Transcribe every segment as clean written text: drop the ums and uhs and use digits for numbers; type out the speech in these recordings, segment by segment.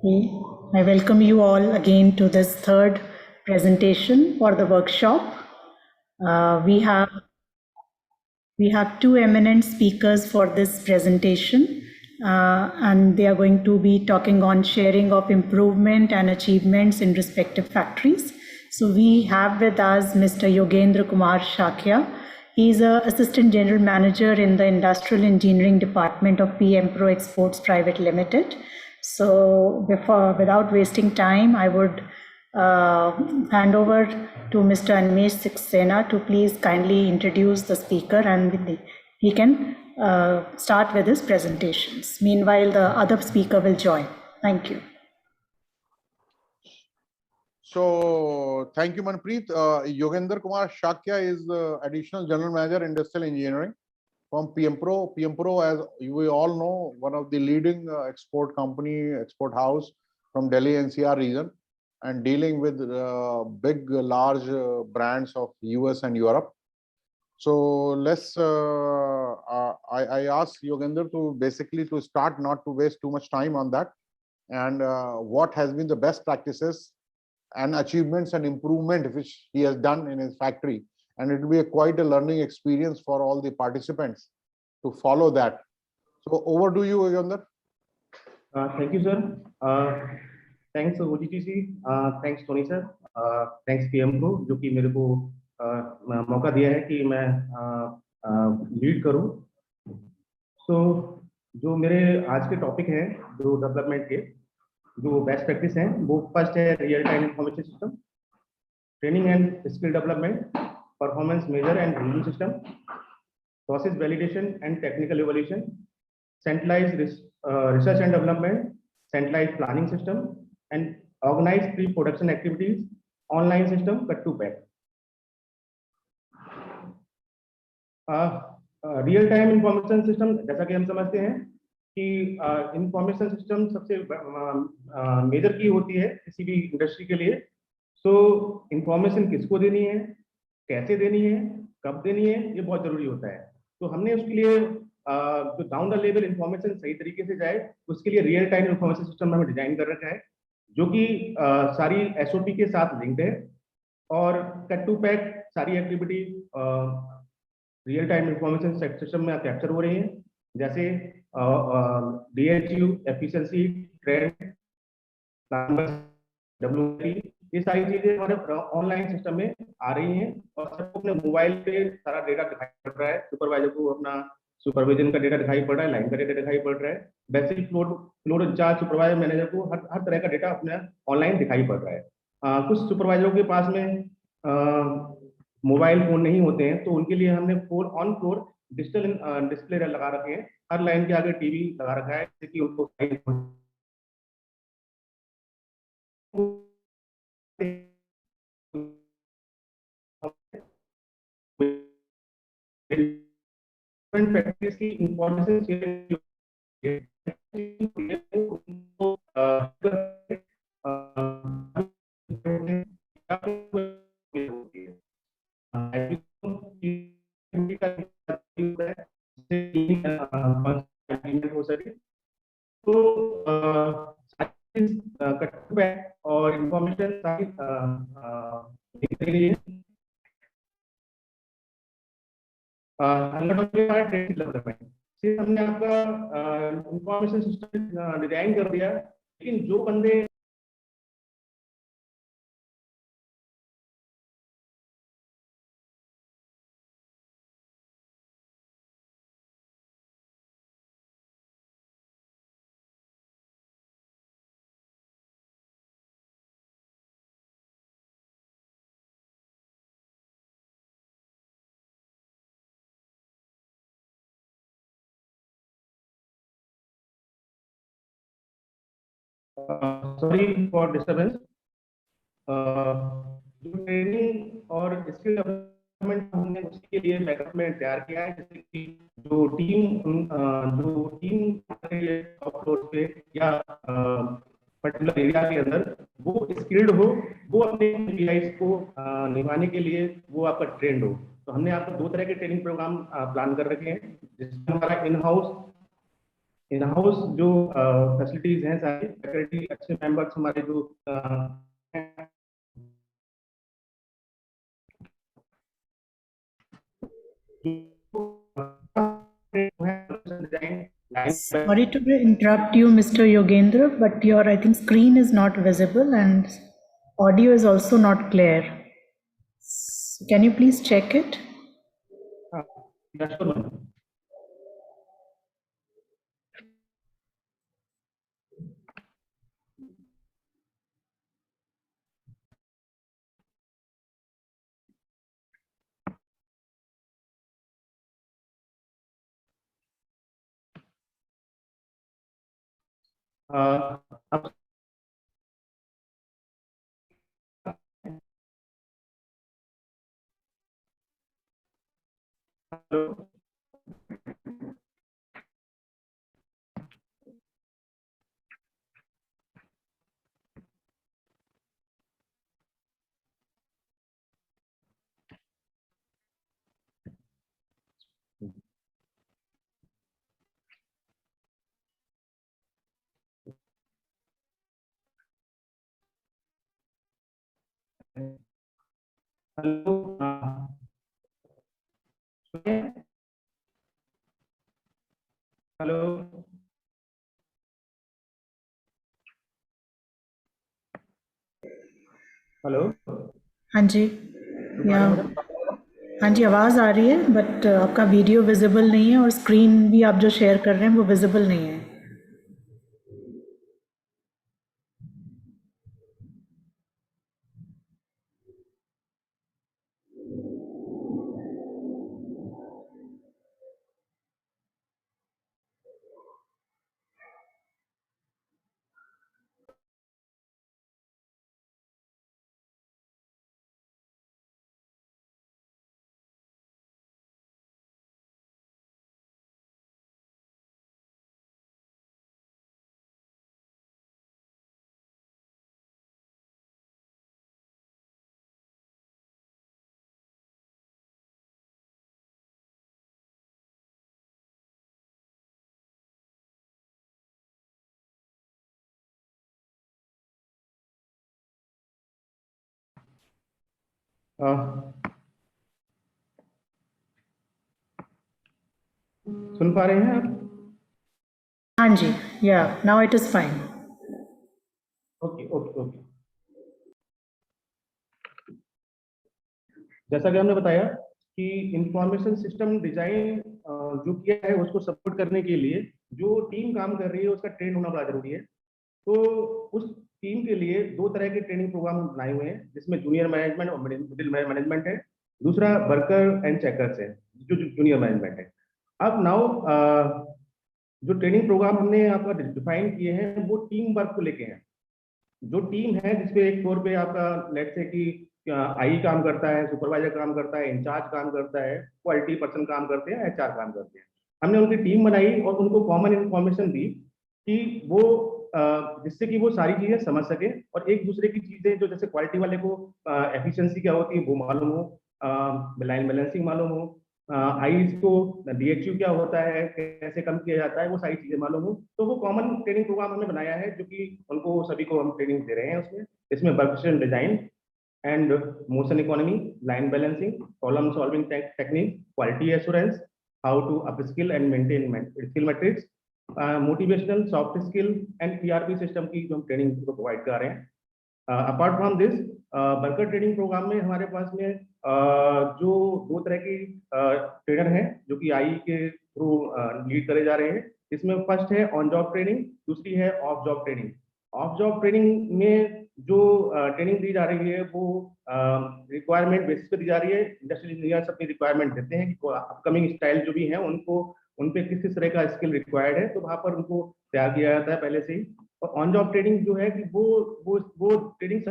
Okay. I welcome you all again to this third presentation for the workshop. We have two eminent speakers for this presentation, and they are going to be talking on sharing of improvement and achievements in respective factories. So we have with us Mr. Yogendra Kumar Shakya. He is an Assistant General Manager in the Industrial Engineering Department of PM Pro Exports Private Limited. So without wasting time, I would hand over to Mr. Animesh Saxena to please kindly introduce the speaker, and he can start with his presentations. Meanwhile, the other speaker will join. Thank you. So, thank you, Manpreet. Yogendra Kumar Shakya is the Additional General Manager, Industrial Engineering from PM Pro. PM Pro, as we all know, one of the leading export house from Delhi NCR region, and dealing with big, large brands of US and Europe. So let's. I asked Yogendra to basically to start, not to waste too much time on that, and what has been the best practices and achievements and improvement which he has done in his factory, and it will be quite a learning experience for all the participants to follow that. So over to you, Yogendra. Thank you, sir. Thanks OGTC. Thanks Tony sir. Thanks PM Pro जो कि मेरे को मौका दिया है कि मैं lead करूं. So जो मेरे आज के टॉपिक हैं जो डेवलपमेंट के जो बेस्ट प्रैक्टिस हैं वो फर्स्ट है real time information system, training and skill development, performance measure and review system, process validation and technical evolution, centralized research and development, centralized planning system, and organized pre-production activities, online system, cut to pack. Real time information system, जैसा कि हम समझते हैं कि information system सबसे major की होती है किसी भी इंडस्ट्री के लिए. सो इंफॉर्मेशन किसको देनी है, कैसे देनी है, कब देनी है, ये बहुत जरूरी होता है. तो हमने उसके लिए जो डाउन द लेवल इंफॉर्मेशन सही तरीके से जाए उसके लिए रियल टाइम इंफॉर्मेशन सिस्टम हमें डिजाइन कर रखा है जो कि सारी एसओपी के साथ लिंक्ड है और कट टू पैक सारी activity real time information system में कैप्चर हो रही हैं, जैसे डीएचयू, एफिशिएंसी, ट्रेंड, डब्ल्यूटी, ये सारी चीजें हमारे ऑनलाइन सिस्टम में आ रही हैं और सबको अपने मोबाइल पे सारा डेटा दिखाई पड़ रहा है. सुपरवाइजर को अपना सुपरविजन का डेटा दिखाई पड़ रहा है, लाइन का डेटा दिखाई पड़ रहा है, basic floor incharge supervisor manager को हर तरह का डेटा अपने ऑनलाइन दिखाई पड़ रहा है. कुछ सुपरवाइजरों के पास में मोबाइल फोन नहीं होते हैं तो उनके लिए हमने ऑन फ्लोर डिजिटल डिस्प्ले लगा रखे हैं. हर लाइन के आगे टीवी लगा रखा है जिससे कि उनको प्रैक्टिस की इंफॉर्मेशन शेयरिंग हो सके तो और इंफॉर्मेशन सारी हमने आपका इंफॉर्मेशन सिस्टम डिजाइन कर दिया, लेकिन जो बंदे सॉरी फॉर डिस्टर्बेंस. जो ट्रेनिंग और स्किल डेवलपमेंट हमने उसके लिए बैकअप में तैयार किया है, जैसे कि जो टीम फ्लोर पे या पर्टिकुलर एरिया के अंदर वो स्किल्ड हो, वो अपने KPIs को निभाने के लिए वो आपका ट्रेंड हो. तो हमने आपको 2 तरह के ट्रेनिंग प्रोग्राम प्लान कर रखे हैं, जिसमें हमारा इन हाउस इन हाउस जो फैसिलिटीज हैं सारी फैकल्टी अच्छे मेंबर्स हमारे जो Sorry to interrupt you, Mr. Yogendra, but your, I think, screen is not visible and audio is also not clear. Can you please check it? अब hello hello hello hello हाँ जी, या हाँ जी, आवाज़ आ रही है, बट आपका वीडियो विजिबल नहीं है और स्क्रीन भी आप जो शेयर कर रहे हैं वो विजिबल नहीं है। सुन पा रहे हैं आप? हाँ जी, या now it is fine. Okay okay okay. जैसा कि हमने बताया कि इंफॉर्मेशन सिस्टम डिजाइन जो किया है उसको सपोर्ट करने के लिए जो टीम काम कर रही है उसका ट्रेन होना बड़ा जरूरी है। तो उस टीम के लिए दो तरह के ट्रेनिंग प्रोग्राम बनाए हुए हैं जिसमें जूनियर मैनेजमेंट और मिडिल मैनेजमेंट है, दूसरा वर्कर एंड चेकर्स है जो जूनियर मैनेजमेंट है। अब नाउ जो ट्रेनिंग प्रोग्राम हमने आपका डिफाइन किए हैं वो टीम वर्क को लेके हैं। जो टीम है जिसपे एक फ्लोर पे आपका लेट से कि आई काम करता है, सुपरवाइजर काम करता है, इंचार्ज काम करता है, क्वालिटी पर्सन काम करते हैं, एचआर काम करते हैं। हमने उनकी टीम बनाई और उनको कॉमन इन्फॉर्मेशन दी कि वो जिससे कि वो सारी चीजें समझ सके और एक दूसरे की चीजें जो जैसे क्वालिटी वाले को एफिशिएंसी क्या होती है वो मालूम हो, लाइन बैलेंसिंग मालूम हो, आईज को डीएचयू क्या होता है, कैसे कम किया जाता है, वो सारी चीजें मालूम हो। तो वो कॉमन ट्रेनिंग प्रोग्राम हमने बनाया है जो कि उनको सभी को हम ट्रेनिंग दे रहे हैं उसमें। इसमें work system design and motion economy, line balancing, problem solving technique, quality assurance, how to upskill and maintain skill matrix, motivational soft skill and ERP system की जो हम ट्रेनिंग प्रोवाइड कर रहे हैं। Apart from this worker training program में हमारे पास में जो दो तरह की ट्रेनर हैं जो कि आई के थ्रू लीड करे जा रहे हैं। इसमें फर्स्ट है ऑन जॉब ट्रेनिंग, दूसरी है of job training. Of job training में जो ट्रेनिंग दी जा रही है वो रिक्वायरमेंट बेसिस पे दी जा रही है। इंडस्ट्रियल इंजीनियर्स अपनी रिक्वायरमेंट देते हैं कि अपकमिंग स्टाइल जो भी है उनको उन पे किस किस तरह का स्किल रिक्वायर्ड है, तो वहां पर उनको तैयार किया जाता है पहले से ही। और ऑन जॉब ट्रेनिंग जो है कि वो ट्रेनिंग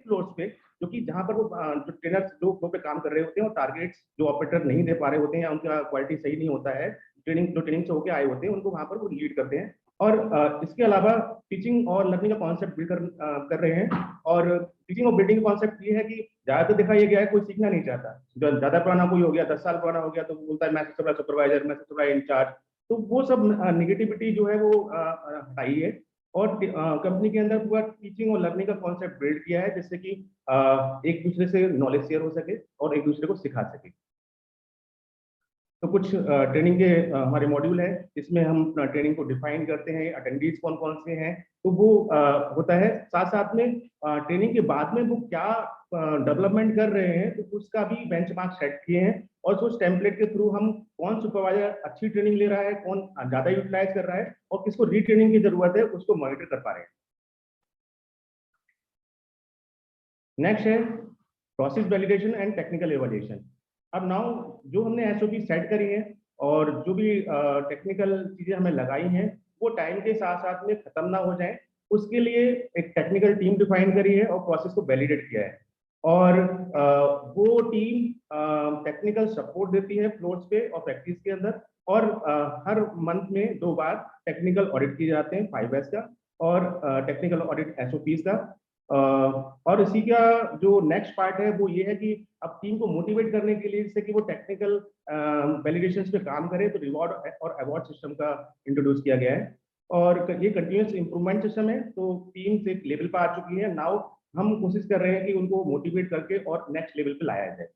फ्लोर्स पे जो कि जहां पर वो जो ट्रेनर्स जो फ्लो पे काम कर रहे होते हैं और टारगेट्स जो ऑपरेटर नहीं दे पा रहे होते हैं या उनका क्वालिटी सही नहीं होता है, ट्रेनिंग जो ट्रेनिंग से होकर आए होते हैं उनको वहां पर वो लीड करते हैं। और इसके अलावा टीचिंग और लर्निंग का कॉन्सेप्ट बिल्ड कर रहे हैं। और टीचिंग और बिल्डिंग का कॉन्सेप्ट ये है कि ज्यादातर देखा ये गया है कोई सीखना नहीं चाहता। जो ज्यादा पुराना कोई हो गया, 10 साल पुराना हो गया, तो वो बोलता है मैं सबसे बड़ा सुपरवाइजर, मैं सबसे बड़ा इंचार्ज। तो वो सब निगेटिविटी जो है वो हटाई है। और कंपनी के अंदर पूरा टीचिंग और लर्निंग का कॉन्सेप्ट बिल्ड किया है, जिससे कि एक दूसरे से नॉलेज शेयर हो सके और एक दूसरे को सिखा सके। तो कुछ ट्रेनिंग के हमारे मॉड्यूल है, इसमें हम ट्रेनिंग को डिफाइन करते हैं, अटेंडीज कौन कौन से हैं, तो वो होता है। साथ साथ में ट्रेनिंग के बाद में वो क्या डेवलपमेंट कर रहे हैं, तो उसका भी बेंचमार्क सेट किए हैं। और उस टेम्पलेट के थ्रू हम कौन सुपरवाइजर अच्छी ट्रेनिंग ले रहा है, कौन ज्यादा यूटिलाइज कर रहा है, और किसको रीट्रेनिंग की जरूरत है, उसको मॉनिटर कर पा रहे हैं। नेक्स्ट है process validation and technical evolution. अब नाउ जो हमने एसओपी सेट करी है और जो भी टेक्निकल चीजें हमें लगाई हैं, वो टाइम के साथ साथ में खत्म ना हो जाए, उसके लिए एक टेक्निकल टीम डिफाइन करी है और प्रोसेस को वैलिडेट किया है। और वो टीम टेक्निकल सपोर्ट देती है फ्लोर्स पे और फैक्ट्रीज के अंदर। और हर मंथ में 2 बार टेक्निकल ऑडिट किए जाते हैं 5S का, और टेक्निकल ऑडिट एसओपीज का। और इसी का जो नेक्स्ट पार्ट है वो ये है कि अब टीम को मोटिवेट करने के लिए, जिससे कि वो टेक्निकल वैलिडेशंस पे काम करे, तो रिवॉर्ड और अवार्ड सिस्टम का इंट्रोड्यूस किया गया है। और ये कंटिन्यूस इंप्रूवमेंट सिस्टम है, तो टीम से एक लेवल पर आ चुकी है। नाउ हम कोशिश कर रहे हैं कि उनको मोटिवेट करके और नेक्स्ट लेवल पे लाया जाए।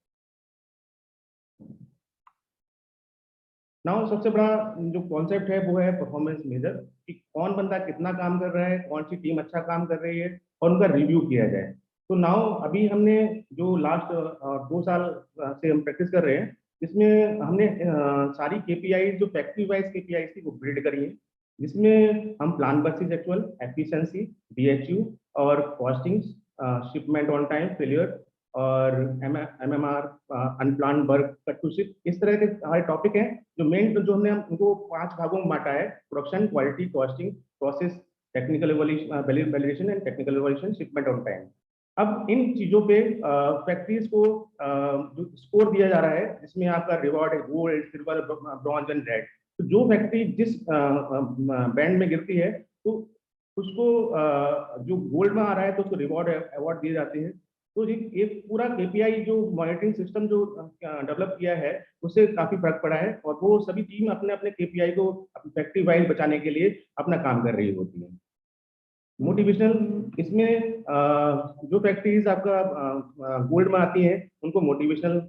नाउ सबसे बड़ा जो कॉन्सेप्ट है वो है परफॉर्मेंस मेजर, कि कौन बंदा कितना काम कर रहा है, कौन सी टीम अच्छा काम कर रही है, और उनका रिव्यू किया जाए। तो नाउ अभी हमने जो लास्ट 2 साल से हम प्रैक्टिस कर रहे हैं, इसमें हमने सारी केपीआई जो फैक्ट्री वाइज केपीआई थी वो बिल्ड करी है, जिसमें हम plan versus actual, efficiency, BHU और costings, shipment on time, failure और MMR, unplan work, cut to ship, इस तरह के हमारे टॉपिक हैं। जो मेन जो हमने उनको 5 भागों में बांटा है: production, quality, costing, process, technical validation and technical validation, shipment on time. अब इन चीजों पे फैक्ट्रीज को जो स्कोर दिया जा रहा है, जिसमें आपका रिवॉर्ड है gold, silver, bronze and red. तो जो फैक्ट्री जिस बैंड में गिरती है, तो उसको जो गोल्ड में आ रहा है तो उसको रिवॉर्ड अवार्ड दिए जाते हैं। तो एक पूरा केपीआई जो मॉनिटरिंग सिस्टम जो डेवलप किया है, उससे काफी फर्क पड़ा है। और वो सभी टीम अपने अपने केपीआई को फैक्ट्री वाइज बचाने के लिए अपना काम कर रही होती है। मोटिवेशनल, इसमें जो फैक्ट्रीज आपका गोल्ड में आती हैं, उनको मोटिवेशनल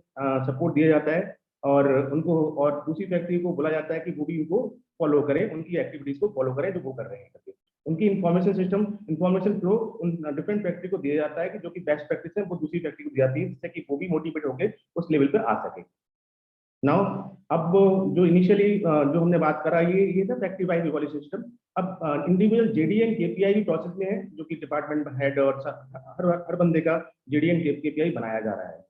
सपोर्ट दिया जाता है, और उनको, और दूसरी फैक्ट्री को बोला जाता है कि वो भी उनको फॉलो करें, उनकी एक्टिविटीज को फॉलो करें जो वो कर रहे हैं करके। उनकी इंफॉर्मेशन सिस्टम, इंफॉर्मेशन फ्लो उन डिफरेंट फैक्ट्री को दिया जाता है, कि जो कि बेस्ट प्रैक्टिस है वो दूसरी फैक्ट्री को दी जाती है, जिससे कि वो भी मोटिवेट होकर उस लेवल पर आ सके। नाउ अब जो इनिशियली जो हमने बात करा, ये था फैक्ट्री वाइज इवैल्यूएशन सिस्टम। अब इंडिविजुअल जेडीएन केपीआई भी प्रोसेस में है, जो कि डिपार्टमेंट हेड और हर बंदे का जेडीएन केपीआई बनाया जा रहा है।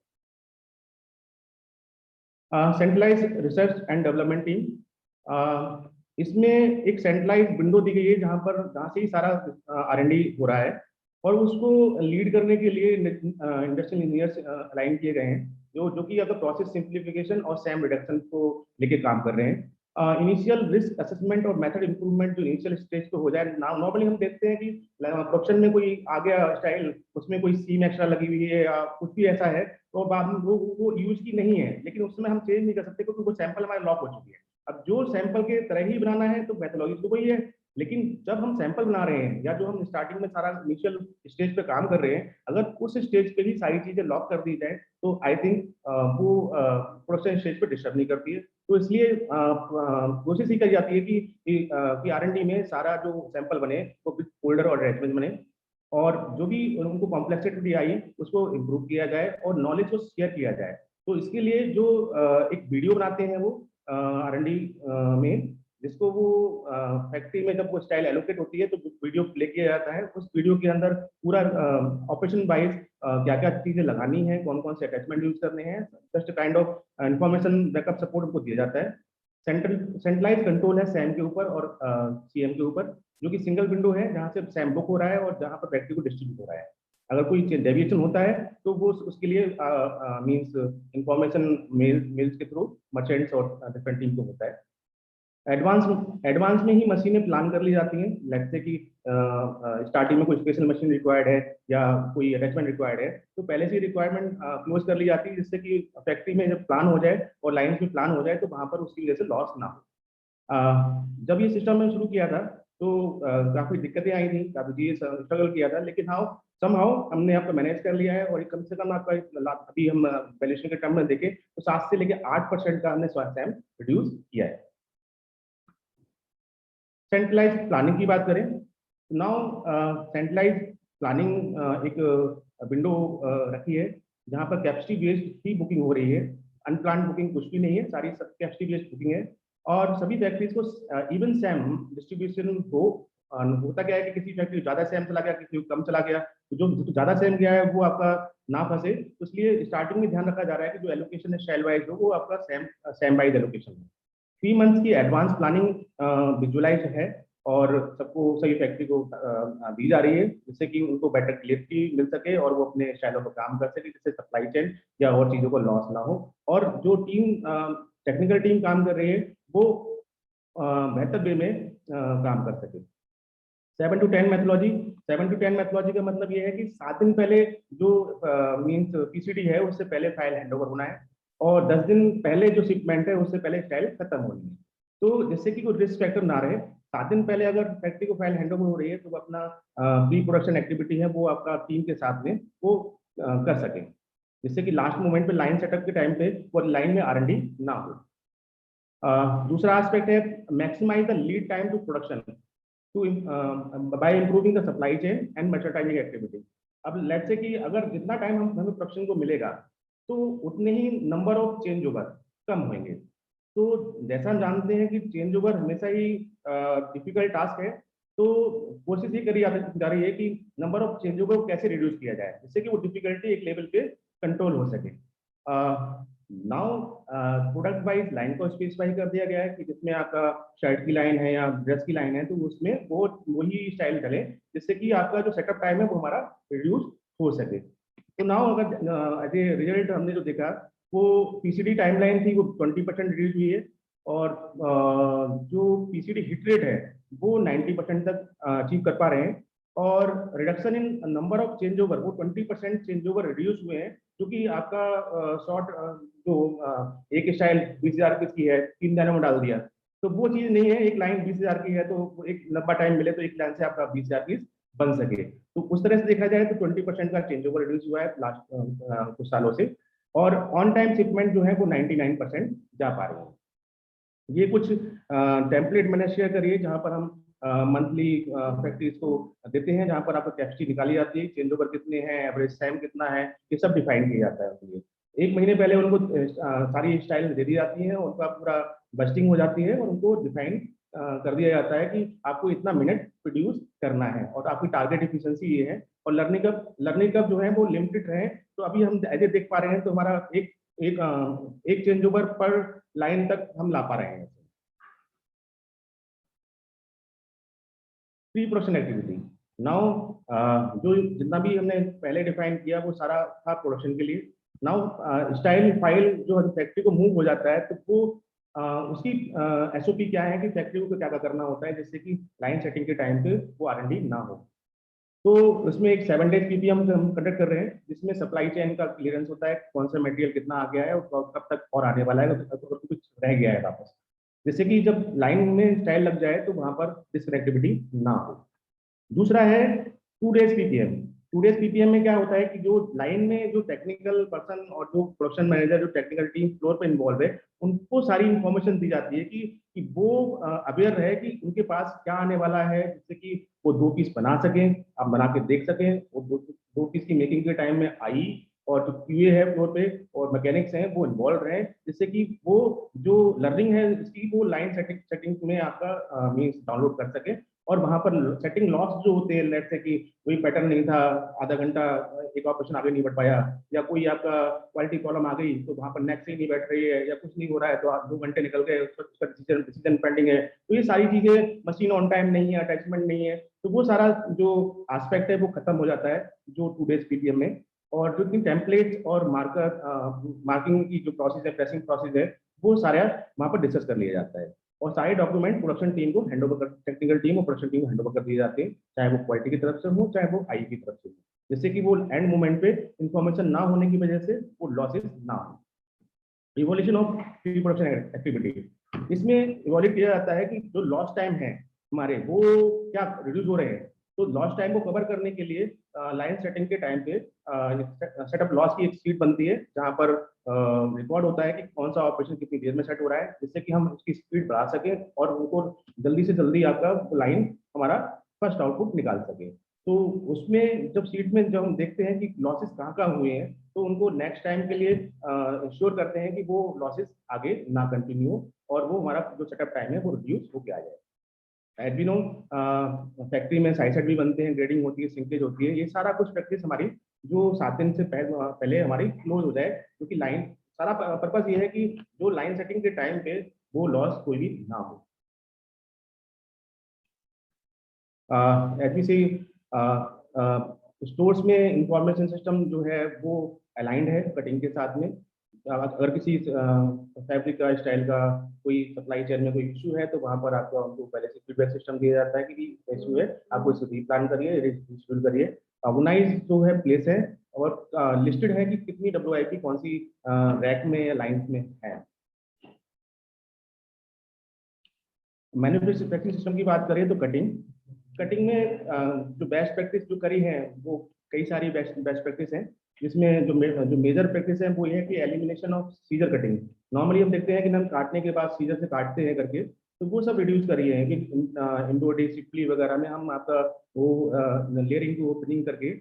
Centralise research and development team, इसमें एक सेंट्रलाइज विंडो दी गई है, जहां से ही सारा R&D हो रहा है, और उसको लीड करने के लिए इंडस्ट्रियल इंजीनियर्स अलाइन किए गए हैं, जो कि अगर प्रोसेस सिंप्लीफिकेशन और सैम रिडक्शन को लेके काम कर रहे हैं। इनिशियल रिस्क असेसमेंट और मेथड इंप्रूवमेंट जो इनिशियल स्टेज पे हो जाए। नॉर्मली हम देखते हैं कि प्रोडक्शन में कोई आ गया स्टाइल, उसमें कोई सीम एक्स्ट्रा लगी हुई है या कुछ भी ऐसा है, तो बाद में वो यूज की नहीं है, लेकिन उसमें हम चेंज नहीं कर सकते, क्योंकि वो सैंपल हमारे लॉक हो चुकी है। अब जो सैंपल के तरह ही बनाना है तो मेथोलॉजी तो वही है, लेकिन जब हम सैंपल बना रहे हैं, या जो हम स्टार्टिंग में सारा इनिशियल स्टेज पे काम कर रहे हैं, अगर उस स्टेज पे ही सारी चीजें लॉक कर दी जाए, तो आई थिंक वो प्रोडक्शन स्टेज पे डिस्टर्ब नहीं करती है। तो इसलिए कोशिश ही करी जाती है कि R&D में सारा जो सैंपल बने वो विद फोल्डर और अटैचमेंट बने, और जो भी उनको कॉम्प्लेक्सिटी आई उसको इम्प्रूव किया जाए और नॉलेज को शेयर किया जाए। तो इसके लिए जो एक वीडियो बनाते हैं वो R&D में, जिसको वो फैक्ट्री में जब वो स्टाइल एलोकेट होती है तो वीडियो प्ले किया जाता है। उस वीडियो के अंदर पूरा ऑपरेशन वाइज क्या क्या चीजें लगानी है, कौन कौन से अटैचमेंट यूज करने हैं, just kind of information backup support उनको दिया जाता है। सेंट्रलाइज कंट्रोल है सैम के ऊपर और CM के ऊपर, जो कि सिंगल विंडो है, जहां से सैम बुक हो रहा है और जहां पर फैक्ट्री को डिस्ट्रीब्यूट हो रहा है। अगर कोई डेविएशन होता है तो वो उसके लिए मींस इंफॉर्मेशन मेल्स के थ्रू मर्चेंट्स और डिफरेंट टीम को होता है। एडवांस में ही मशीनें प्लान कर ली जाती हैं। लेट्स से कि स्टार्टिंग में कोई स्पेशल मशीन रिक्वायर्ड है या कोई अटैचमेंट रिक्वायर्ड है, तो पहले से रिक्वायरमेंट क्लोज कर ली जाती है, जिससे कि फैक्ट्री में जब प्लान हो जाए और लाइन में प्लान हो जाए तो वहां पर उसकी वजह से लॉस ना हो। जब ये सिस्टम में शुरू किया था तो काफी दिक्कतें आई थी, काफी चीजें स्ट्रगल किया था, लेकिन समहाउ हमने आपको मैनेज कर लिया है। और ये कम से कम आपका अभी हम वैल्यूएशन के टर्म में देखें तो 7 से लेकर 8% का हमने स्वास्थ्य रिड्यूस किया है। सेंट्रलाइज प्लानिंग की बात करें, नाउ सेंट्रलाइज प्लानिंग एक विंडो रखी है जहां पर कैपेसिटी बेस्ड ही बुकिंग हो रही है। अनप्लान बुकिंग कुछ भी नहीं है, सारी सब कैपेसिटी बेस्ड बुकिंग है। और सभी फैक्ट्रीज को इवन सैम डिस्ट्रीब्यूशन हो। होता क्या है कि किसी फैक्ट्री ज्यादा सैम चला गया, किसी को कम चला गया, तो जो ज्यादा सैम गया है वो आपका ना फंसे। तो इसलिए स्टार्टिंग में ध्यान रखा जा रहा है कि जो एलोकेशन है स्टाइल वाइज हो वो आपका सैम वाइज एलोकेशन है। 3 मंथ्स की एडवांस प्लानिंग विजुअलाइज है और सबको सही फैक्ट्री को दी जा रही है, जिससे कि उनको बेटर क्लियरिटी मिल सके और वो अपने स्टाइलों पर काम कर सके, जिससे सप्लाई चेन या और चीजों को लॉस ना हो। और जो टेक्निकल टीम काम कर रही है वो बेहतर वे में काम कर सके। 7 to 10 मैथोलॉजी, 7 to 10 मैथोलॉजी का मतलब ये है कि 7 दिन पहले जो मीन्स पीसीडी है उससे पहले फाइल हैंडओवर होना है, और 10 दिन पहले जो शिपमेंट है उससे पहले फाइल खत्म होनी है। तो जिससे कि कोई रिस्क फैक्टर ना रहे, 7 दिन पहले अगर फैक्ट्री को फाइल हैंडओवर हो रही है तो अपना प्री प्रोडक्शन एक्टिविटी है वो आपका टीम के साथ में वो कर सके, जिससे कि लास्ट मोमेंट पे लाइन सेटअप के टाइम पे वो लाइन में R&D ना हो। दूसरा एस्पेक्ट है maximise the lead time to production by improving the supply chain and merchandising activity. अब लेट्स से कि अगर जितना टाइम हमें प्रोडक्शन को मिलेगा तो उतने ही नंबर ऑफ चेंज ओवर कम होंगे। तो जैसा हम जानते हैं कि चेंज ओवर हमेशा ही डिफिकल्ट टास्क है, तो कोशिश ये करी जा रही है कि नंबर ऑफ चेंज ओवर को कैसे रिड्यूस किया जाए जिससे कि वो डिफिकल्टी एक लेवल पे कंट्रोल हो सके। नाउ प्रोडक्ट वाइज लाइन को स्पेसिफाई कर दिया गया है कि जिसमें आपका शर्ट की लाइन है या ड्रेस की लाइन है तो उसमें वो वही स्टाइल चले, जिससे कि आपका जो सेटअप टाइम है वो हमारा रिड्यूस हो सके। तो नाउ अगर एज ए रिजल्ट हमने जो देखा वो पीसीडी टाइमलाइन थी वो 20% रिड्यूस हुई है, और जो पीसीडी हिट रेट है वो 90% तक अचीव कर पा रहे हैं। और reduction in number of change over वो 20% चेंज ओवर रिड्यूस हुए हैं, क्योंकि आपका शॉर्ट जो एक स्टाइल 20,000 पीस की है 3 लाइनों में डाल दिया, तो वो चीज नहीं है। एक लाइन 20,000 की है तो एक लंबा टाइम मिले तो एक लाइन से आपका 20,000 पीस बन सके। तो उस तरह से देखा जाए तो 20% का चेंज ओवर रिड्यूस हुआ है लास्ट कुछ सालों से, और ऑन टाइम शिपमेंट जो है वो 99% जा पा रहे हैं। ये कुछ टेम्पलेट मैंने शेयर करिए जहां पर हम मंथली फैक्ट्रीज को देते हैं, जहां पर आपको कैपेसिटी निकाली जाती है, चेंज ओवर कितने हैं, एवरेज टाइम कितना है, ये सब डिफाइन किया जाता है उनके लिए। 1 महीने पहले उनको सारी स्टाइल दे दी जाती है, उनका पूरा बस्टिंग हो जाती है और उनको डिफाइन कर दिया जाता है कि आपको इतना मिनट प्रोड्यूस करना है और आपकी टारगेट एफिशिएंसी ये है। और लर्निंग कब जो है वो लिमिटेड रहे। तो अभी हम ऐसे देख पा रहे हैं तो हमारा एक चेंज ओवर पर लाइन तक हम ला पा रहे हैं। प्री प्रोडक्शन एक्टिविटी, नाउ जो जितना भी हमने पहले डिफाइन किया वो सारा था प्रोडक्शन के लिए। नाउ स्टाइल फाइल जो फैक्ट्री को मूव हो जाता है तो वो उसकी एसओपी क्या है कि फैक्ट्री को क्या करना होता है जिससे कि लाइन सेटिंग के टाइम पे वो R&D ना हो। तो उसमें एक 7 डेज पीपीएम हम कंडक्ट कर रहे हैं, जिसमें सप्लाई चेन का क्लियरेंस होता है, कौन सा मटेरियल कितना आ गया है और कब तक और आने वाला है, तो कुछ रह गया है वापस, जैसे कि जब लाइन में स्टाइल लग जाए तो वहां पर डिसकनेक्टिविटी ना हो। दूसरा है 2 डेज पीपीएम। 2 डेज पीपीएम में क्या होता है कि जो लाइन में जो टेक्निकल पर्सन और जो प्रोडक्शन मैनेजर जो टेक्निकल टीम फ्लोर पे इन्वॉल्व है उनको सारी इंफॉर्मेशन दी जाती है कि वो अवेयर रहे कि उनके पास क्या आने वाला है, जिससे कि वो 2 पीस बना सकें, आप बना के देख सकें। वो 2 पीस की मेकिंग के टाइम में आई और जो क्यूए है फ्लोर पे और मैकेनिक्स हैं वो इन्वॉल्व रहे, जिससे कि वो जो लर्निंग है इसकी वो लाइन सेटिंग में आपका मीन्स डाउनलोड कर सके। और वहां पर सेटिंग लॉस जो होते हैं, लेट्स से कि कोई पैटर्न नहीं था, आधा घंटा एक ऑपरेशन आगे नहीं बढ़ पाया, या कोई आपका क्वालिटी प्रॉब्लम आ गई तो वहां पर नेक्स्ट ही नहीं बैठ रही है या कुछ नहीं हो रहा है तो आप 2 घंटे निकल गए, उसका डिसीजन पेंडिंग है, तो ये सारी चीजें, मशीन ऑन टाइम नहीं है, अटैचमेंट नहीं है, तो वो सारा जो एस्पेक्ट है वो खत्म हो जाता है जो 2 डेज पीपीएम में। और जो टेम्पलेट और मार्किंग की जो प्रोसेस है, प्रेसिंग प्रोसेस है, वो सारा वहां पर डिस्कस कर लिया जाता है। और सारे डॉक्यूमेंट प्रोडक्शन टीम को हैंड ओवर कर, टेक्निकल टीम और प्रोडक्शन टीम को हैंड ओवर कर दिए जाते हैं, चाहे वो क्वालिटी की तरफ से हो चाहे वो आई की तरफ से हो, जिससे कि वो एंड मोमेंट पे इंफॉर्मेशन ना होने की वजह से वो लॉसेस ना हो। Evolution of pre production activity, इसमें इवोल्यूट किया जाता है कि जो लॉस टाइम है हमारे वो क्या रिड्यूस हो रहे हैं। तो लॉस टाइम को कवर करने के लिए लाइन सेटिंग के टाइम पे सेटअप लॉस की एक शीट बनती है जहां पर रिकॉर्ड होता है कि कौन सा ऑपरेशन कितनी देर में सेट हो रहा है, जिससे कि हम उसकी स्पीड बढ़ा सकें और उनको जल्दी से जल्दी आपका लाइन हमारा फर्स्ट आउटपुट निकाल सके। तो उसमें जब शीट में जब हम देखते हैं कि लॉसेस कहाँ हुए हैं तो उनको नेक्स्ट टाइम के लिए इंश्योर करते हैं कि वो लॉसेस आगे ना कंटिन्यू और वो हमारा जो सेटअप टाइम है वो रिड्यूस होके आ जाए। एज वी नो, फैक्ट्री में साइड भी बनते हैं, ग्रेडिंग होती है, सिंकेज होती है, ये सारा कुछ प्रैक्टिस हमारी जो 7 दिन से पहले हमारी क्लोज हो जाए, क्योंकि लाइन सारा पर्पस ये है कि जो लाइन सेटिंग के टाइम पे वो लॉस कोई भी ना हो। एज वी सी स्टोर्स में इंफॉर्मेशन सिस्टम जो है वो अलाइंड है कटिंग के साथ में। अगर किसी फैब्रिक का स्टाइल का कोई सप्लाई चेन में कोई इशू है तो वहां पर आपको उनको पहले से फीडबैक सिस्टम दिया जाता है कि इशू है, आपको इसको रीप्लान करिए, रिशेड्यूल करिए। ऑर्गेनाइज जो है प्लेस है और लिस्टेड है कि कितनी WIP कौन सी रैक में या लाइंस में है। मैन्युफैक्चरिंग सिस्टम की बात करें तो कटिंग में जो बेस्ट प्रैक्टिस जो करी है वो कई सारी बेस्ट प्रैक्टिस हैं, जिसमें जो मेजर प्रैक्टिस है वो ये है कि elimination of scissor cutting. Normally हम देखते हैं कि हम काटने के बाद सीजर से काटते हैं करके, तो वो सब रिड्यूस करिए हैं कि एम्ब्रॉयडरी सिप्ली वगैरह में हम आपका वो लेयरिंग को ओपनिंग करके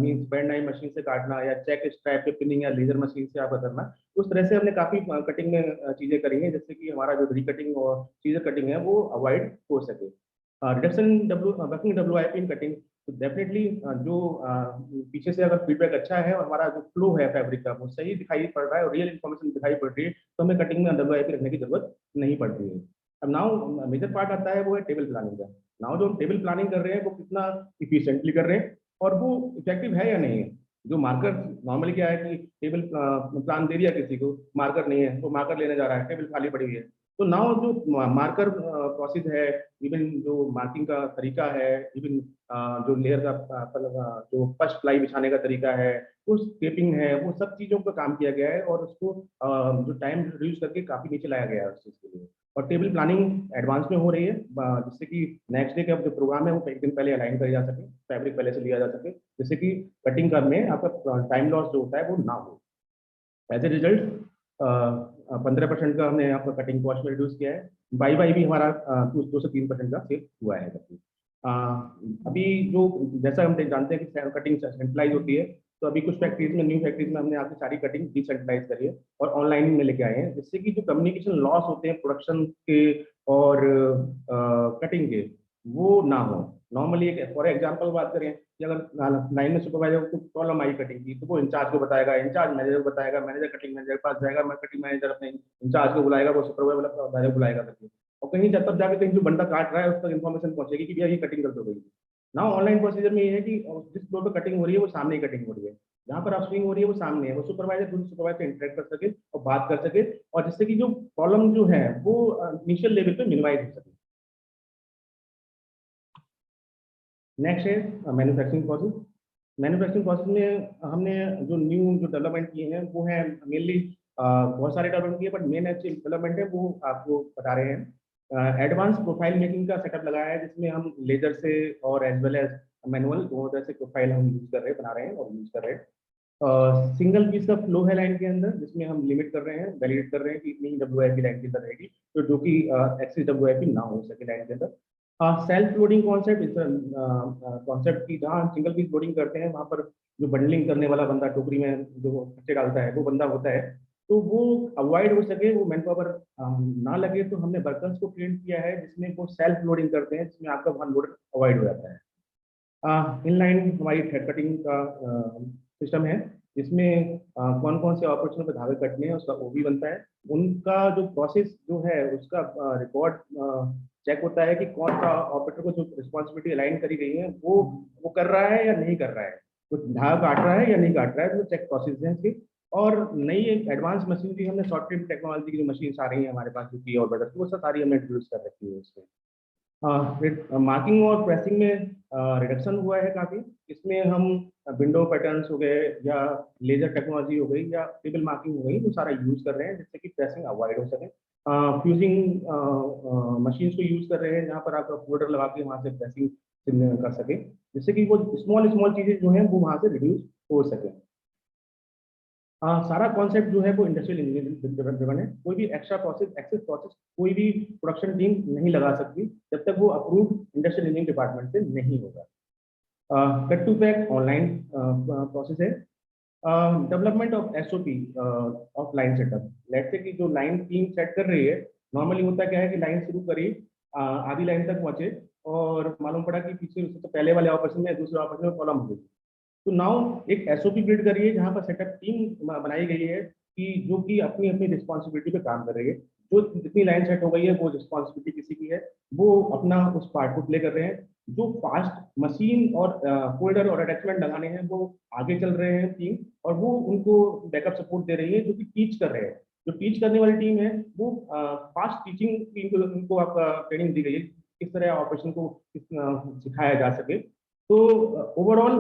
मीन्स बैंड नाइफ मशीन से काटना या चेक स्ट्रैप पे पिनिंग या लेजर मशीन से आपका करना, उस तरह से हमने काफी कटिंग में चीजें करी हैं जिससे कि हमारा जो रिकटिंग और सीजर कटिंग है वो अवॉइड हो सके। Reduction working WIP in cutting, तो डेफिनेटली जो पीछे से अगर फीडबैक अच्छा है और हमारा जो फ्लो है फैब्रिक का वो सही दिखाई पड़ रहा है और रियल इन्फॉर्मेशन दिखाई पड़ रही है तो हमें कटिंग में WIP रखने की जरूरत नहीं पड़ती है। अब नाउ मेजर पार्ट आता है वो है टेबल प्लानिंग का। नाउ जो हम टेबल प्लानिंग कर रहे हैं वो कितना इफिशिएंटली कर रहे हैं और वो इफेक्टिव है या नहीं है। जो मार्कर नॉर्मली क्या है कि टेबल प्लान दे दिया किसी को, मार्कर नहीं है तो मार्कर लेने जा रहा है, टेबल खाली पड़ी हुई है। तो नाउ जो मार्कर प्रोसेस है, इवन जो मार्किंग का तरीका है, इवन जो लेयर का जो फर्स्ट प्लाई बिछाने का तरीका है, उस टेपिंग है, वो सब चीजों पर काम किया गया है और उसको जो टाइम रिड्यूस करके काफी नीचे लाया गया है उस चीज के लिए। और टेबल प्लानिंग एडवांस में हो रही है जिससे कि नेक्स्ट डे का जो प्रोग्राम है वो एक दिन पहले अलाइन कर जा सके, फैब्रिक पहले से लिया जा सके, जिससे कि कटिंग करने आपका टाइम लॉस जो होता है वो ना हो। एज ए रिजल्ट 15% का हमने आपका कटिंग कॉस्ट में रिड्यूस किया है। बाई भी हमारा 2 से 3% का सेव हुआ है। अभी जो जैसा हम जानते हैं कि कटिंग सेंट्रलाइज होती है, तो अभी कुछ फैक्ट्रीज में, न्यू फैक्ट्रीज में हमने आपकी सारी कटिंग डिसेंट्रलाइज करी है और ऑनलाइन में लेके आए हैं, जिससे कि जो कम्युनिकेशन लॉस होते हैं प्रोडक्शन के और कटिंग के वो ना हो। नॉर्मली एक फॉर एग्जांपल बात करें कि अगर लाइन में सुपरवाइजर को प्रॉब्लम आई कटिंग की तो वो इंचार्ज को बताएगा, इंचार्ज मैनेजर को बताएगा, मैनेजर कटिंग मैनेजर के पास जाएगा, कटिंग मैनेजर अपने इंचार्ज को बुलाएगा, वो सुपरवाइजर बुलाएगा करके, और कहीं जब तक जाके कहीं जो बंदा काट रहा है उस तक इन्फॉर्मेशन पहुंचेगी कि भैया ये कटिंग गलत हो गई। ना ऑनलाइन प्रोसीजर में ये है कि जिस फ्लोर पर कटिंग हो रही है वो सामने ही कटिंग हो रही है, जहाँ पर अपस्विंग हो रही है वो सामने है, वो सुपरवाइजर से इंटरेक्ट कर सके और बात कर सके, और जिससे कि जो प्रॉब्लम जो है वो इनिशियल लेवल पे मिनिमाइज हो सके। नेक्स्ट है मैन्युफैक्चरिंग प्रोसेस। मैन्युफैक्चरिंग प्रोसेस में हमने जो न्यू जो डेवलपमेंट किए हैं वो है मेनली बहुत सारे डेवलपमेंट किए, बट मेन डेवलपमेंट है वो आपको बता रहे हैं। एडवांस प्रोफाइल मेकिंग का सेटअप लगाया है जिसमें हम लेजर से और एज वेल एज मैनुअल दोनों तरह से प्रोफाइल हम यूज कर रहे हैं, बना रहे हैं और यूज कर रहे हैं। सिंगल पीस का फ्लो है लाइन के अंदर, जिसमें हम लिमिट कर रहे हैं, वैलिडेट कर रहे हैं कि इतनी WIP लाइन के अंदर रहेगी, तो जो कि एक्सेस WIP ना हो सके लाइन के अंदर। सेल्फ लोडिंग कॉन्सेप्ट कॉन्सेप्ट की जहाँ सिंगल पीस लोडिंग करते हैं वहाँ पर जो बंडलिंग करने वाला बंदा टोकरी में जो कच्चे डालता है वो बंदा होता है, तो वो अवॉइड हो सके, वो मैन पावर ना लगे, तो हमने वर्कर्स को ट्रेन किया है जिसमें वो सेल्फ लोडिंग करते हैं, जिसमें आपका वहाँ लोड अवॉइड हो जाता है। इनलाइन हमारी थ्रेड कटिंग का सिस्टम है, जिसमें कौन कौन से ऑपरेशन पर धागे कटने हैं उसका OB बनता है, उनका जो प्रोसेस जो है उसका रिकॉर्ड चेक होता है कि कौन सा ऑपरेटर को जो रिस्पॉन्सिबिलिटी अलाइन करी गई है वो कर रहा है या नहीं कर रहा है, तो धागा काट रहा है या नहीं काट रहा है, तो चेक प्रोसेस है इसके। और नई एक एडवांस मशीन भी हमने शॉर्ट ट्रिम टेक्नोलॉजी की जो मशीन आ रही है हमारे पास, जो की और बेटर, वो सब सारी हमने इंट्रोड्यूस कर रखी है उसमें। मार्किंग और प्रेसिंग में रिडक्शन हुआ है काफ़ी। इसमें हम विंडो पैटर्न्स हो गए या लेजर टेक्नोलॉजी हो गई या टेबल मार्किंग हो गई, वो सारा यूज कर रहे हैं जिससे कि प्रेसिंग अवॉइड हो सके। फ्यूजिंग मशीन्स को यूज कर रहे हैं जहाँ पर आप फोल्डर लगा के वहाँ से प्रेसिंग कर सके, जिससे कि वो स्मॉल स्मॉल चीजें जो हैं वो वहाँ से रिड्यूस हो सके। सारा कॉन्सेप्ट जो है वो इंडस्ट्रियल इंजीनियरिंग ड्रिवन है। कोई भी एक्स्ट्रा प्रोसेस, एक्सेस प्रोसेस कोई भी प्रोडक्शन टीम नहीं लगा सकती जब तक वो अप्रूव इंडस्ट्रियल इंजीनियरिंग डिपार्टमेंट से नहीं होगा। Cut to pack online process है। Development of SOP of line setup. Let's say कि जो लाइन टीम सेट कर रही है, नॉर्मली होता क्या है कि लाइन शुरू करी, आधी लाइन तक पहुंचे और मालूम पड़ा कि पीछे उससे तो पहले वाले ऑपरेशन में दूसरे ऑपरेशन में प्रॉब्लम हो गई। तो नाउ एक एसओपी बिल्ड करिए जहाँ पर सेटअप टीम बनाई गई है कि जो कि अपनी अपनी रिस्पॉन्सिबिलिटी पे काम कर रही है। जो जितनी लाइन सेट हो गई है वो रिस्पॉन्सिबिलिटी किसी की है, वो अपना उस पार्ट को प्ले कर रहे हैं। जो फास्ट मशीन और फोल्डर और अटैचमेंट लगाने हैं वो आगे चल रहे हैं टीम, और वो उनको बैकअप सपोर्ट दे रही है जो कि टीच कर रहे हैं। जो टीच करने वाली टीम है वो फास्ट टीचिंग टीम को उनको आपका ट्रेनिंग दी गई है किस तरह ऑपरेशन को सिखाया जा सके। तो ओवरऑल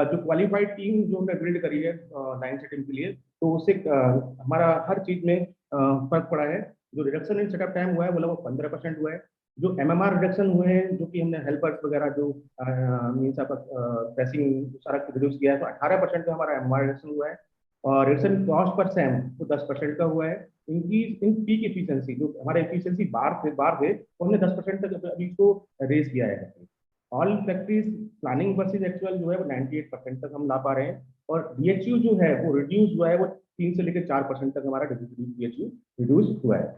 जो क्वालिफाइड टीम जो हमने बिल्ड करी है लाइन सेटिंग के लिए, तो उससे हमारा हर चीज में फर्क पड़ा है। जो रिडक्शन इन सेटअप टाइम हुआ है वो लगभग 15% हुआ है। जो एमएमआर रिडक्शन हुए हैं, जो कि हमने हेल्पर्स वगैरह जो मीन्स आपका प्रेसिंग सारा रिड्यूस किया है, तो 18% का हमारा एमएमआर रिडक्शन हुआ है। और रिडक्शन कॉस्ट पर सैम वो 10% का हुआ है। इंक्रीज इन पीक एफिशिएंसी, जो हमारे एफिशिएंसी बार थे तो हमने 10% तक अभी इसको रेज किया है। All factories planning versus actual जो है वो 98% तक हम ला पा रहे हैं। और डीएचयू जो है वो रिड्यूस हुआ है, वो 3 से लेकर 4% तक हमारा डीएचयू रिड्यूस हुआ है।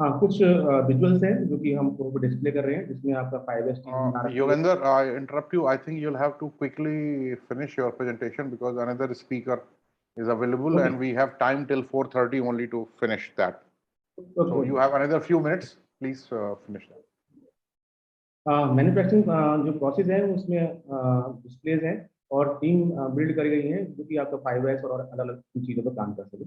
हाँ, कुछ विजुअल्स हैं जो कि हम डिस्प्ले कर रहे हैं, जिसमें आपका 5S Yogender, I interrupt you. I think you'll have to quickly finish your presentation because another speaker is available, Okay. and we have time till 4:30 only to finish that. So Okay. you have another few minutes. Please finish that. Manufacturing जो process है उसमें displays हैं और team build करी गई है जो कि आपका 5S और अलग अलग चीज़ों पर काम कर सके।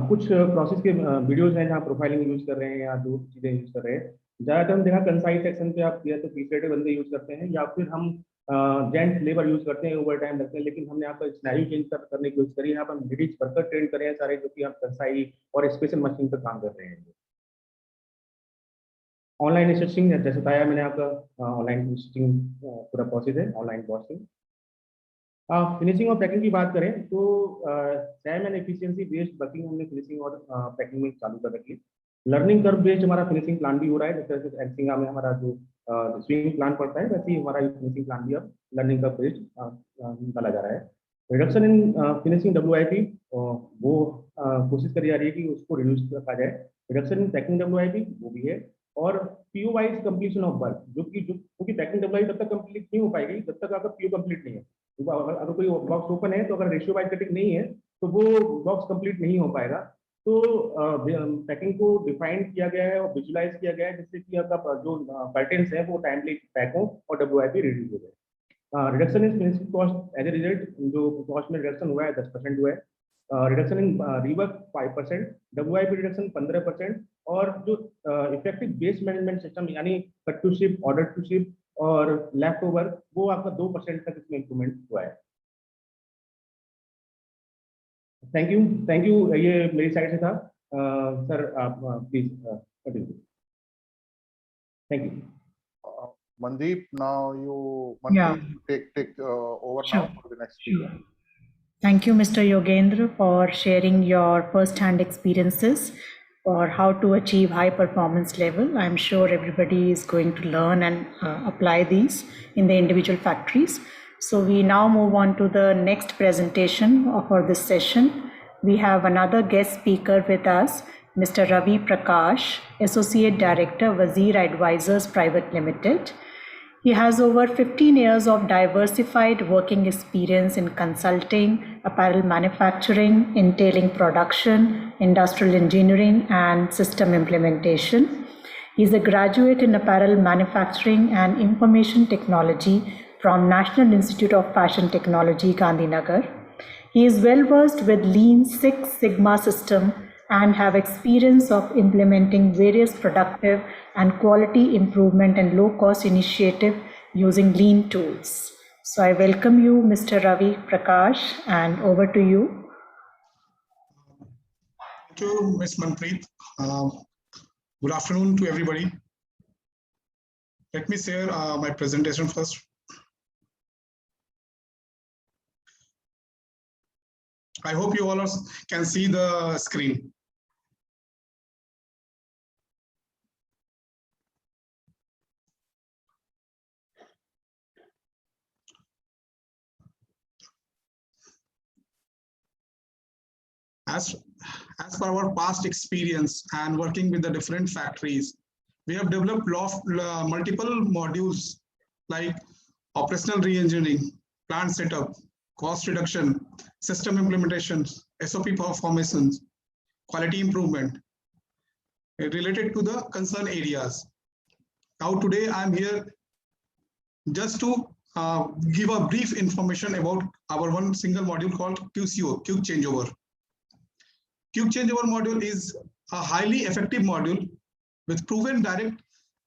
कुछ प्रोसेस के वीडियोज हैं जहाँ प्रोफाइलिंग यूज कर रहे हैं या जो चीज़ें यूज कर रहे हैं। ज़्यादातर हम देखा कंसाइज सेक्शन पे आप या तो पीसीएटी बंदे यूज करते हैं या फिर हम जेंट्स लेबर यूज करते हैं, ओवर टाइम लगते हैं। लेकिन हमने यहाँ पर स्नायु चेंज करने की कोशिश करी है। यहाँ पर लेडीज वर्कर ट्रेन करे हैं सारे, जो कि आप कंसाई और स्पेशल मशीन पर काम कर रहे हैं। ऑनलाइन स्टिचिंग जैसे बताया मैंने आपका, ऑनलाइन स्टिचिंग पूरा प्रोसेस है, ऑनलाइन वॉशिंग। फिनिशिंग और पैकिंग की बात करें तो Sam and efficiency based working हमने फिनिशिंग और पैकिंग में चालू कर रखी है। लर्निंग कर्व बेस्ड हमारा फिनिशिंग प्लान भी हो रहा है। जिस तरह से एक्सिंगा में हमारा जो स्विंग प्लान पड़ता है, वैसे ही हमारा फिनिशिंग प्लान भी अब लर्निंग कर्व बेस्ड निकाला जा रहा है। रिडक्शन इन फिनिशिंग WIP वो कोशिश करी जा रही है कि उसको रिड्यूस रखा जाए। रिडक्शन इन पैकिंग WIP वो भी है। और PO wise completion of work, जो कि पैकिंग WIP तब तक कंप्लीट नहीं हो पाएगी जब तक आपका PO कंप्लीट नहीं है। अगर कोई बॉक्स ओपन है तो अगर रेशियो वाइज कटिंग नहीं है तो वो बॉक्स कंप्लीट नहीं हो पाएगा। तो पैकिंग को डिफाइन किया गया है और विजुलाइज किया गया है जिससे कि आपका जो पैटर्न्स है वो टाइमली पैक हो और WIP रिड्यूस हो जाए। Reduction in finishing cost as a result जो कॉस्ट में रिडक्शन हुआ है 10% हुआ है। Reduction in rework 5%, WIP reduction 15%, और जो इफेक्टिव बेस मैनेजमेंट सिस्टम यानी cut to ship, order to ship और लेफ्ट ओवर, वो आपका 2% तक इसमें इंप्रूवमेंट हुआ है। Thank you. ये मेरी साइड से था। सर आप please continue. Thank you. Mandeep, now you Yeah. take over Sure. now for the next speaker. Sure. Thank you, Mr. Yogendra, for sharing your first-hand experiences for how to achieve high performance level. I'm sure everybody is going to learn and apply these in the individual factories. So we now move on to the next presentation for this session. We have another guest speaker with us, Mr. Ravi Prakash, Associate Director, Wazir Advisors Private Limited. He has over 15 years of diversified working experience in consulting, apparel manufacturing, entailing production, industrial engineering, and system implementation. He is a graduate in apparel manufacturing and information technology from National Institute of Fashion Technology, Gandhinagar. He is well versed with Lean Six Sigma system and have experience of implementing various productive and quality improvement and low-cost initiative using Lean tools. So I welcome you, Mr. Ravi Prakash, and over to you. Thank you, Ms. Manpreet. Good afternoon to everybody. Let me share my presentation first. I hope you all can see the screen. As per our past experience and working with the different factories, we have developed multiple modules like operational re-engineering, plant setup, cost reduction, system implementations, SOP performance, quality improvement related to the concern areas. Now today I'm here just to give a brief information about our one single module called QCO, Quick Changeover. Quick Changeover module is a highly effective module with proven direct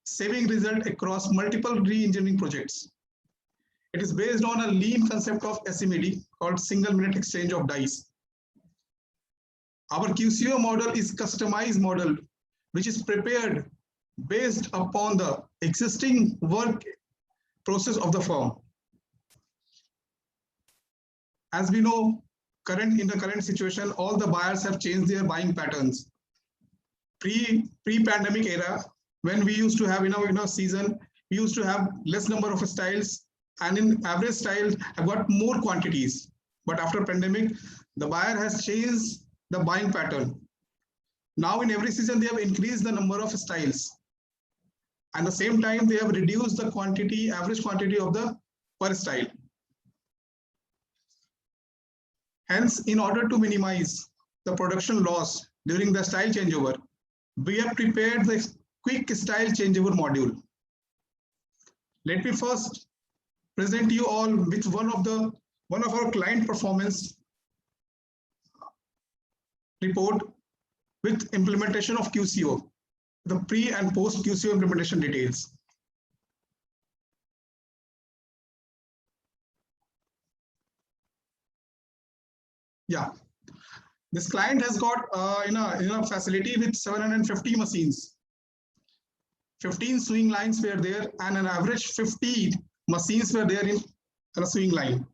saving result across multiple re-engineering projects. It is based on a lean concept of SMED called single minute exchange of dice. Our QCO model is customized model, which is prepared based upon the existing work process of the firm. As we know, in the current situation, all the buyers have changed their buying patterns. Pre-pandemic era, when we used to have in our season, we used to have less number of styles, and in average styles have got more quantities. But after pandemic, the buyer has changed the buying pattern. Now in every season, they have increased the number of styles. And at the same time, they have reduced the quantity, average quantity of the per style. Hence, in order to minimize the production loss during the style changeover, we have prepared the quick style changeover module. Let me first present you all with one of our client performance report with implementation of QCO, the pre and post QCO implementation details. Yeah, this client has got in a facility with 750 machines. 15 sewing lines were there, and an average 50 machines were there in a sewing line.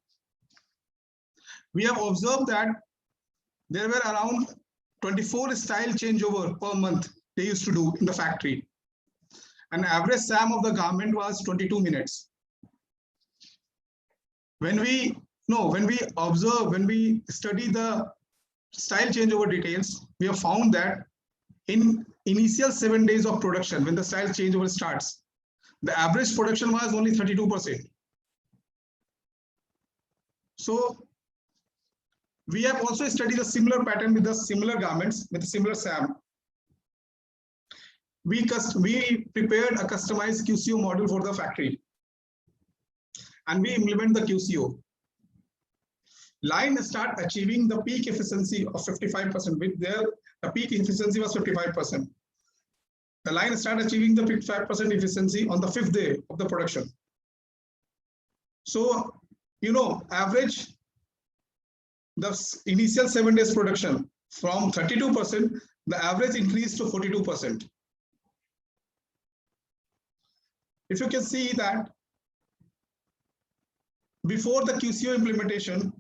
We have observed that there were around 24 style changeover per month they used to do in the factory. An average SAM of the garment was 22 minutes. When we study the style changeover details, we have found that in initial 7 days of production, when the style changeover starts, the average production was only 32%. So we have also studied a similar pattern with the similar garments with a similar SAM. We prepared a customized QCO model for the factory, and we implement the QCO. Line start achieving the peak efficiency of 55%. With the peak efficiency was 55%. The line start achieving the 55% efficiency on the 5th day of the production. So, average the initial 7 days production from 32%, the average increased to 42%. If you can see that before the QCO implementation,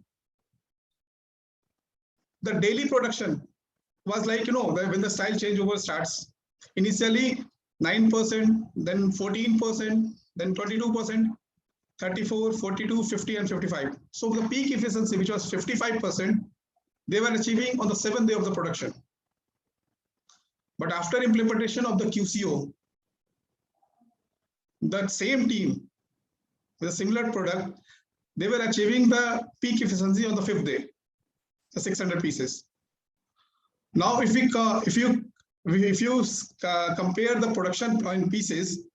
the daily production was like, when the style changeover starts, initially 9%, then 14%, then 22%, 34, 42, 50, and 55. So the peak efficiency, which was 55%, they were achieving on the 7th day of the production. But after implementation of the QCO, that same team with a similar product, they were achieving the peak efficiency on the 5th day, the 600 pieces. Now, if you compare the production in pieces,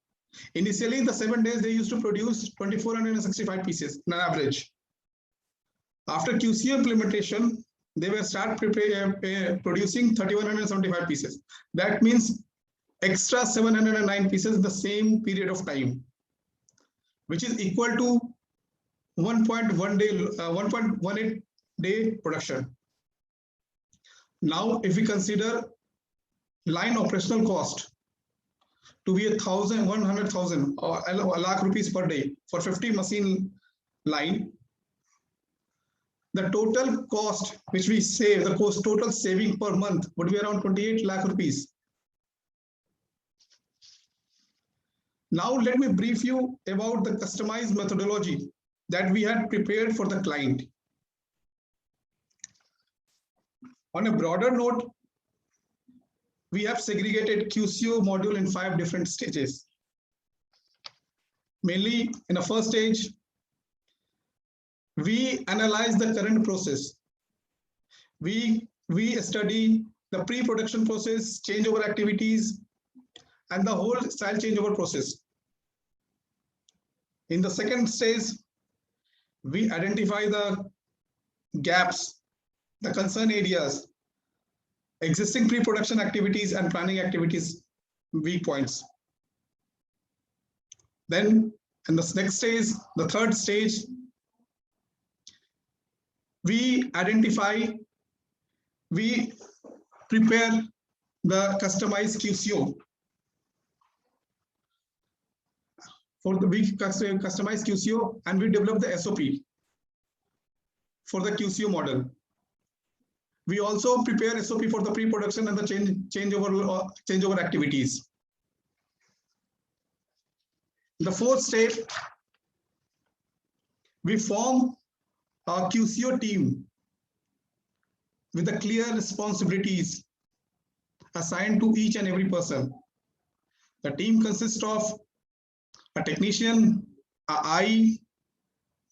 initially in the 7 days they used to produce 2,465 pieces on average. After QCO implementation, they will start producing 3,175 pieces. That means extra 709 pieces in the same period of time, which is equal to 1.18 day production. Now, if we consider line operational cost to be 100,000 or a lakh rupees per day for 50 machine line, the total cost which we save, the total saving per month would be around 28 lakh rupees. Now let me brief you about the customized methodology that we had prepared for the client. On a broader note, we have segregated QCO module in 5 different stages. Mainly in the first stage, we analyze the current process. We study the pre-production process, changeover activities, and the whole style changeover process. In the second stage, we identify the gaps, the concern areas, existing pre-production activities and planning activities, weak points. Then in the next stage, the third stage, we prepare the customized QCO. For the customized QCO, and we develop the SOP for the QCO model. We also prepare SOP for the pre-production and the changeover activities. The fourth step, we form a QCO team with the clear responsibilities assigned to each and every person. The team consists of a technician, a I,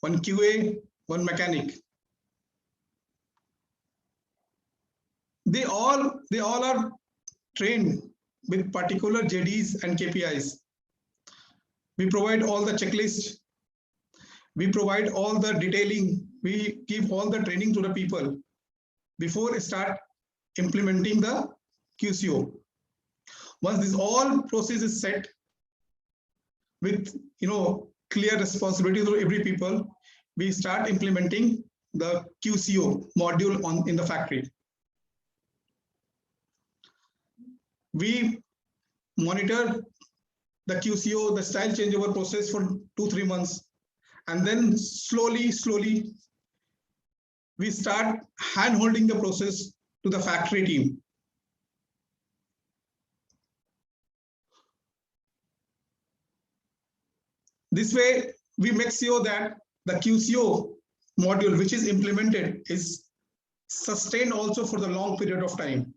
one QA, one mechanic. They all are trained with particular JDs and KPIs. We provide all the checklists. We provide all the detailing. We give all the training to the people before we start implementing the QCO. Once this all process is set with clear responsibility to every people, we start implementing the QCO module in the factory. We monitor the QCO, the style changeover process for 2-3 months, and then slowly we start hand-holding the process to the factory team. This way, we make sure that the QCO module which is implemented is sustained also for the long period of time.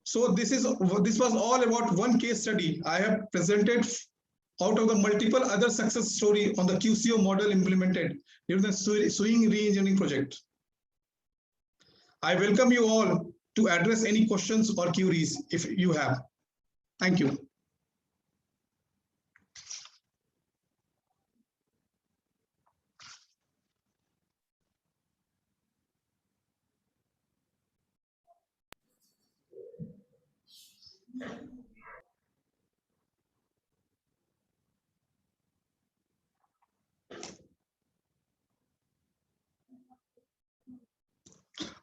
So this was all about one case study I have presented out of the multiple other success story on the QCO model implemented during the Swing re-engineering project. I welcome you all to address any questions or queries if you have. Thank you.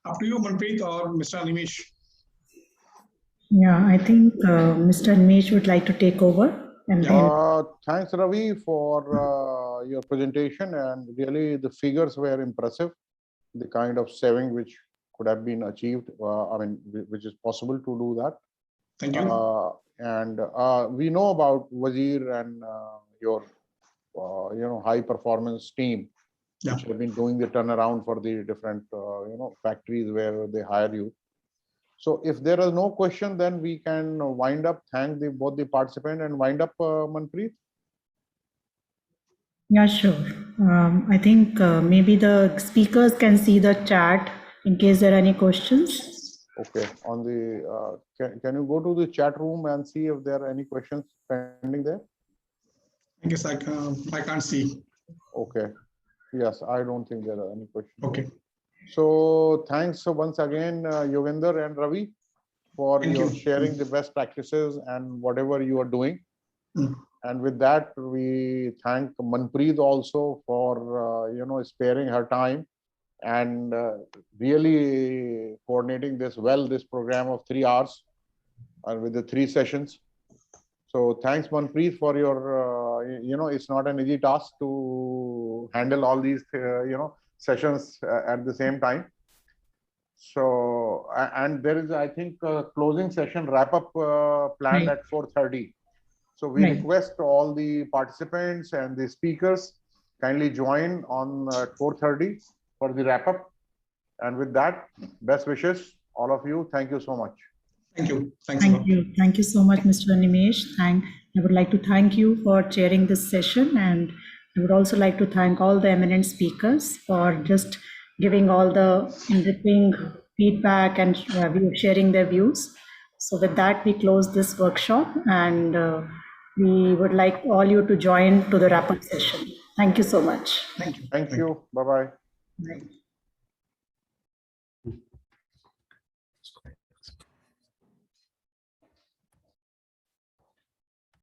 Up to you, Manpreet or Mr. Animesh. Yeah, I think Mr. Animesh would like to take over. And thanks, Ravi, for your presentation, and really the figures were impressive. The kind of saving which could have been achieved, which is possible to do that. Thank you. And we know about Wazir and your high performance team, which have been doing the turnaround for the different factories where they hire you. So if there is no question, then we can wind up. Thank both the participant and wind up, Manpreet. Yeah, sure. I think maybe the speakers can see the chat in case there are any questions. Okay. On the can you go to the chat room and see if there are any questions pending there? I guess I can't see. Okay. Yes, I don't think there are any questions. Okay. So thanks once again, Yogendra and Ravi, for Thank your you. sharing the best practices and whatever you are doing. Mm. And with that, we thank Manpreet also for sparing her time and really coordinating this program of 3 hours and with the 3 sessions. So thanks, Manpreet, for your it's not an easy task to handle all these sessions at the same time. So and there is, I think, a closing session wrap up planned Right. at 4:30. So we Right. request all the participants and the speakers kindly join on 4:30 for the wrap up. And with that, best wishes, all of you. Thank you so much. Thank you. Thanks a lot. Thank you. Thank you so much, Mr. Nimesh. I would like to thank you for chairing this session, and I would also like to thank all the eminent speakers for just giving all the enriching feedback and sharing their views. So with that, we close this workshop, and we would like all you to join to the wrap-up session. Thank you so much. Thank you. Thank you. Bye-bye. Bye.